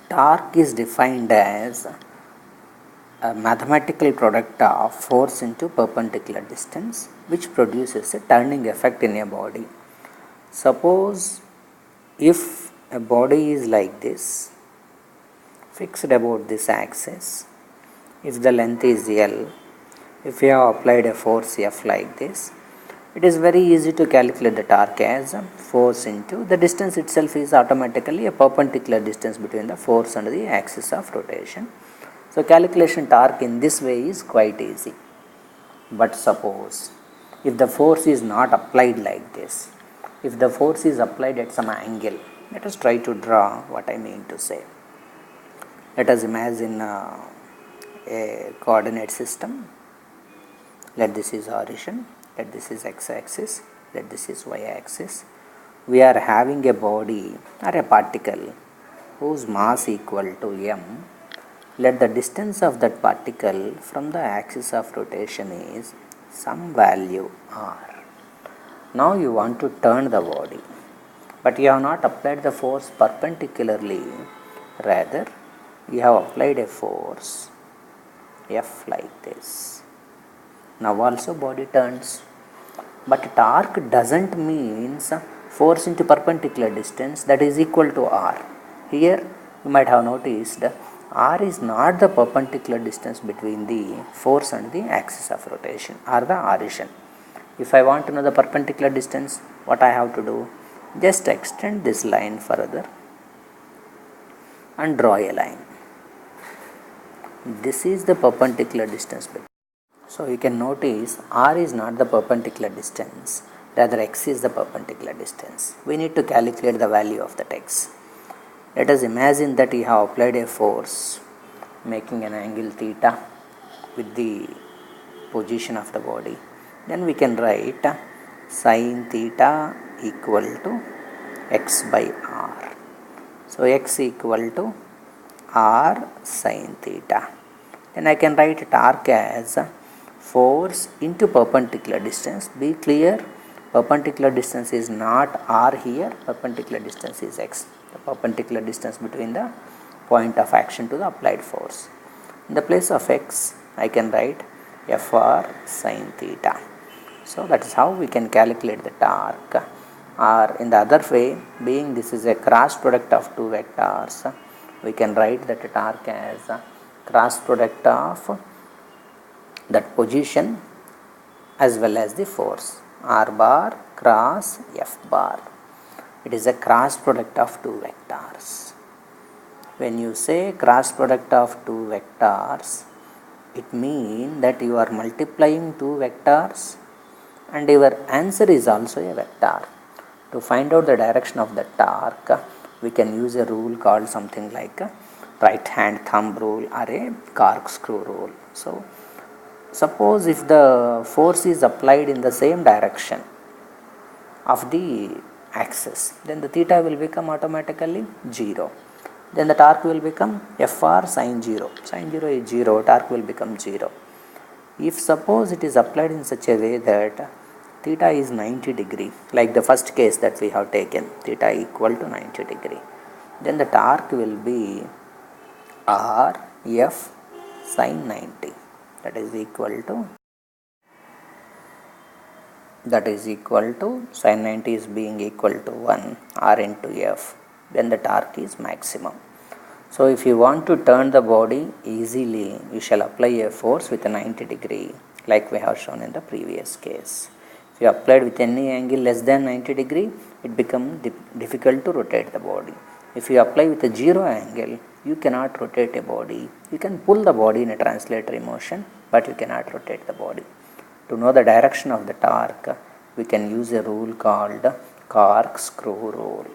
Torque is defined as a mathematical product of force into perpendicular distance which produces a turning effect in a body. Suppose if a body is like this, fixed about this axis, if the length is L, if you have applied a force F like this, it is very easy to calculate the torque as force into the distance itself is automatically a perpendicular distance between the force and the axis of rotation. So calculation torque in this way is quite easy. But suppose if the force is not applied like this, if the force is applied at some angle, let us try to draw what I mean to say. Let us imagine a coordinate system. Let this is origin, let this is x-axis, let this is y-axis. We are having a body or a particle whose mass equal to m. Let the distance of that particle from the axis of rotation is some value r. Now you want to turn the body, but you have not applied the force perpendicularly, rather you have applied a force F like this. Now also body turns, but torque doesn't means force into perpendicular distance that is equal to r. Here you might have noticed r is not the perpendicular distance between the force and the axis of rotation or the origin. If I want to know the perpendicular distance, what I have to do? Just extend this line further and draw a line. This is the perpendicular distance. So you can notice r is not the perpendicular distance, rather x is the perpendicular distance. We need to calculate the value of that x. Let us imagine that you have applied a force making an angle theta with the position of the body. Then we can write sin theta equal to x by r. So x equal to r sin theta. Then I can write torque as force into perpendicular distance. Be clear, perpendicular distance is not r here, perpendicular distance is x, the perpendicular distance between the point of action to the applied force. In the place of x, I can write fr sin theta. So that is how we can calculate the torque. Or in the other way, being this is a cross product of two vectors, we can write that torque as cross product of that position as well as the force, r bar cross f bar. It is a cross product of two vectors. When you say cross product of two vectors, it means that you are multiplying two vectors and your answer is also a vector. To find out the direction of the torque, we can use a rule called something like a right hand thumb rule or a corkscrew rule. So suppose if the force is applied in the same direction of the axis, then the theta will become automatically 0. Then the torque will become fr sin 0. Sin 0 is 0, torque will become 0. If suppose it is applied in such a way that theta is 90 degree, like the first case that we have taken, theta equal to 90 degree, then the torque will be r f sin 90, that is equal to sin 90 is being equal to 1 r into f, then the torque is maximum. So if you want to turn the body easily, you shall apply a force with a 90 degree like we have shown in the previous case. If you applied with any angle less than 90 degree, it becomes difficult to rotate the body. If you apply with a 0 angle, you cannot rotate a body. You can pull the body in a translatory motion, but you cannot rotate the body. To know the direction of the torque, we can use a rule called corkscrew rule.